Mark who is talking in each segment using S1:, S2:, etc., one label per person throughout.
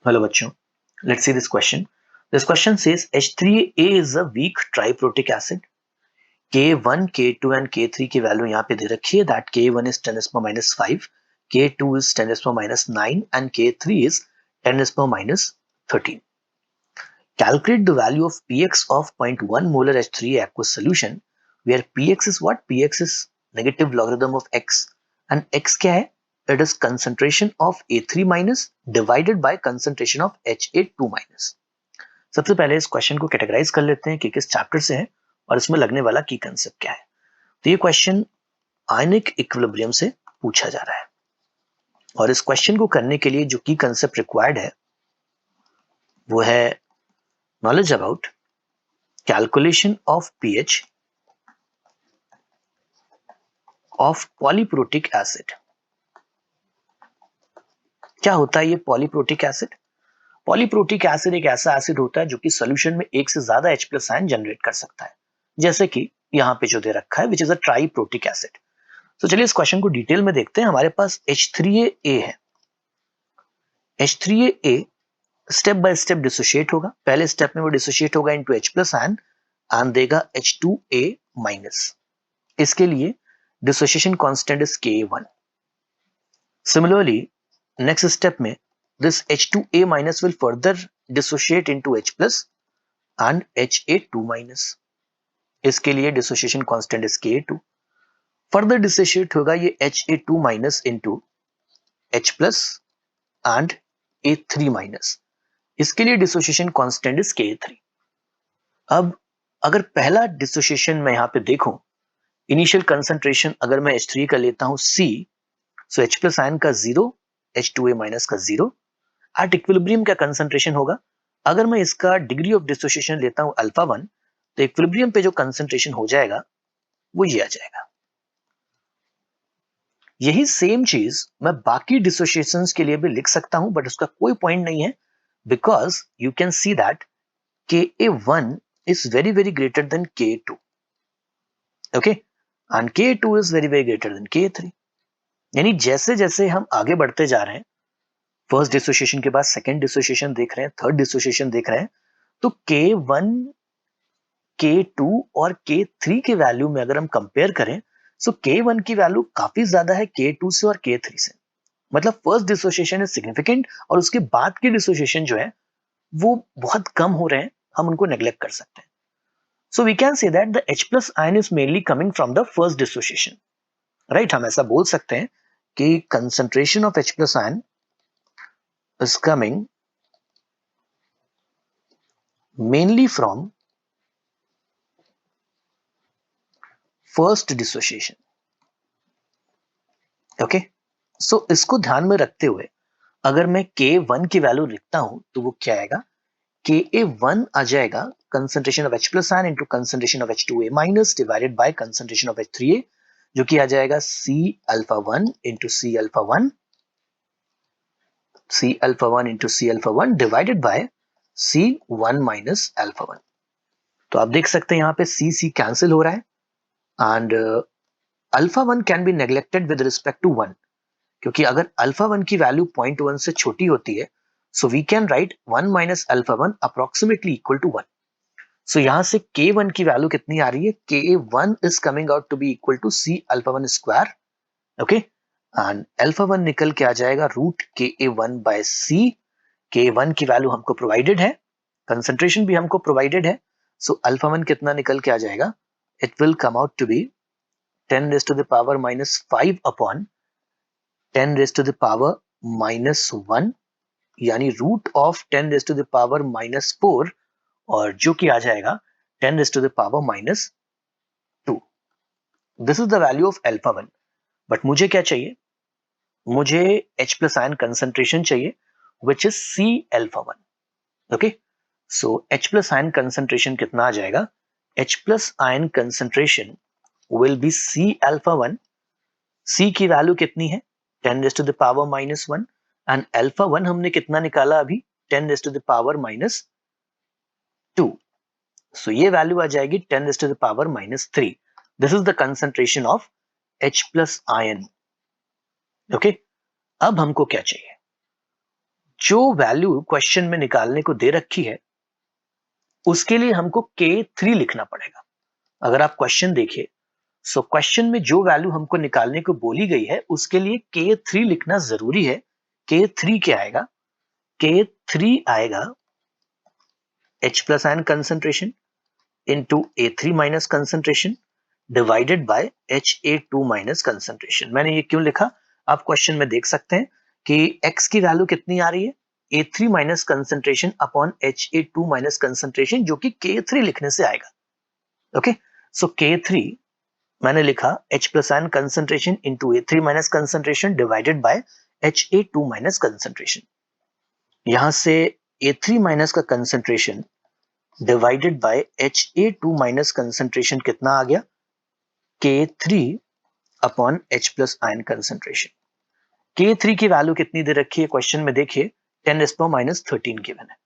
S1: Hello बच्चों, let's see this question. This question says H3A is a weak triprotic acid. K1, K2 and K3 की value यहाँ पे दे रखी है that K1 is 10⁻⁵, K2 is 10⁻⁹ and K3 is 10⁻13. Calculate the value of px of 0.1 molar H3A aqueous solution where px is what? Px is negative logarithm of x and x क्या है? It is concentration of A3 minus divided by concentration of HA2 minus. सबसे पहले इस question को categorise कर लेते हैं कि किस चैप्टर से है और इसमें लगने वाला की कंसेप्ट क्या है. तो ये क्वेश्चन आयनिक इक्विलिब्रियम से पूछा जा रहा है और इस क्वेश्चन को करने के लिए जो की कंसेप्ट रिक्वायर्ड है वो है knowledge about calculation of pH of polyprotic acid. क्या होता है ये पॉलीप्रोटिक एसिड? पॉलीप्रोटिक एसिड एक ऐसा एसिड होता है जो कि सॉल्यूशन में एक से ज्यादा H+ आयन जनरेट कर सकता है, जैसे कि यहाँ पे जो दे रखा है which is a triprotic acid. तो चलिए इस क्वेश्चन को डिटेल में देखते हैं. हमारे पास H3A है. H3A step by step dissociate होगा. पहले स्टेप में वो डिसोशिएट होगा इनटू H+ आयन एंड देगा H2A-. इसके लिए dissociation constant is K1. Similarly next step में this H2A minus will further dissociate into H plus and HA2 minus. इसके लिए dissociation constant is Ka2. Further dissociate होगा ये HA2 minus into H plus and A3 minus. इसके लिए dissociation constant is Ka3. अब अगर पहला dissociation मैं यहाँ पे देखूं, initial concentration अगर मैं H3 का लेता हूं C, so H plus ion का 0, H2A minus का 0. एट इक्विलिब्रियम का कंसंट्रेशन होगा. अगर मैं इसका डिग्री ऑफ डिसोसिएशन लेता हूं α1, तो इक्विलिब्रियम पे जो कंसंट्रेशन हो जाएगा वो ये आ जाएगा. यही सेम चीज मैं बाकी डिसोसिएशंस के लिए भी लिख सकता हूं, बट उसका कोई पॉइंट नहीं है because you can see that Ka1 is very very greater than K2. okay, and K2 is very very greater than K3. यानी जैसे जैसे हम आगे बढ़ते जा रहे हैं, फर्स्ट डिसोसिएशन के बाद सेकंड डिसोसिएशन देख रहे हैं, थर्ड डिसोसिएशन देख रहे हैं, तो K1, K2 और K3 के वैल्यू में अगर हम कंपेयर करें, सो K1 की वैल्यू काफी ज्यादा है K2 से और K3 से. मतलब फर्स्ट डिसोसिएशन इज सिग्निफिकेंट और उसके बाद के डिसोसिएशन जो है वो बहुत कम हो रहे हैं, हम उनको नेग्लेक्ट कर सकते हैं. So we can say that the H+ ion is mainly coming from the first dissociation. Right, हम ऐसा बोल सकते हैं कि concentration of H+ ion is coming mainly from first dissociation. okay, so इसको ध्यान में रखते हुए अगर मैं K1 की वैल्यू लिखता हूं तो वो क्या आएगा? Ka1 आ जाएगा concentration of H+ ion into concentration of H2A minus divided by concentration of H3A, जो कि आ जाएगा C-alpha1 into C-alpha1 into C-alpha1 divided by C1 minus alpha1. तो आप देख सकते हैं यहाँ पे C कैंसिल हो रहा है and alpha1 can be neglected with respect to 1, क्योंकि अगर alpha1 की वैल्यू 0.1 से छोटी होती है, so we can write 1 minus alpha1 approximately equal to 1. So यहाँ से K1 की वैल्यू कितनी आ रही है? K1 is coming out to be equal to C-alpha1 square. Okay, and alpha1 निकल के आ जाएगा root Ka1 bye C. K1 की वैल्यू हमको प्रोवाइडेड है, कंसंट्रेशन भी हमको प्रोवाइडेड है, सो alpha1 कितना निकल के आ जाएगा? It will come out to be 10 raised to the power minus 5 upon 10 raised to the power minus 1, यानी root of 10 raised to the power minus 4, और जो कि आ जाएगा 10 raised to the power minus 2. This is the value of alpha1. But मुझे क्या चाहिए? मुझे H+ ion concentration चाहिए which is C-alpha1. Okay, so H+ ion concentration कितना आ जाएगा? H+ ion concentration will be C-alpha1. C की वैल्यू कितनी है? 10 raised to the power minus 1 and alpha1 हमने कितना निकाला अभी? 10 raised to the power minus 2. So ये वैल्यू आ जाएगी 10 raised to the power minus 3. This is the concentration of H+ ion. Okay, अब हमको क्या चाहिए? जो वैल्यू क्वेश्चन में निकालने को दे रखी है उसके लिए हमको K3 लिखना पड़ेगा। अगर आप क्वेश्चन देखिए, सो क्वेश्चन में जो वैल्यू हमको निकालने को बोली गई है उसके लिए K3 लिखना जरूरी है। K3 क्या आएगा? K3 आएगा H plus ion concentration into A3 minus concentration divided by HA2 minus concentration. मैंने ये क्यों लिखा, आप क्वेश्चन में देख सकते हैं कि X की वैल्यू कितनी आ रही है, A3 minus concentration upon HA2 minus concentration, जो कि K3 लिखने से आएगा। ओके, सो K3 मैंने लिखा H plus ion concentration into A3 minus concentration divided by HA2 minus concentration. यहां से A3 माइनस का concentration divided by HA2 minus concentration कितना आ गया, K3 upon H plus ion concentration. K3 की वैल्यू कितनी दे रखी है क्वेश्चन में, देखिए 10⁻13 गिवन है,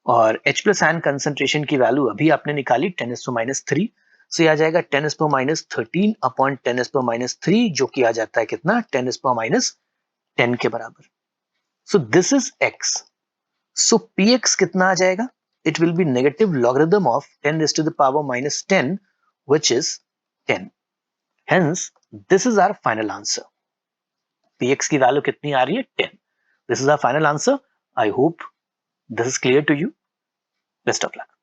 S1: और H प्लस आयन कंसंट्रेशन की वैल्यू अभी आपने निकाली 10⁻3, सो ये आ जाएगा 10⁻13 अपॉन 10⁻3, जो कि आ जाता है कितना, 10⁻10 के बराबर। So this is X। So Px कितना आ जाएगा, it will be negative logarithm of 10 raised to the power minus 10, which is 10. Hence, this is our final answer. Px की वैल्यू कितनी आ रही है, 10. This is our final answer. I hope this is clear to you. Best of luck.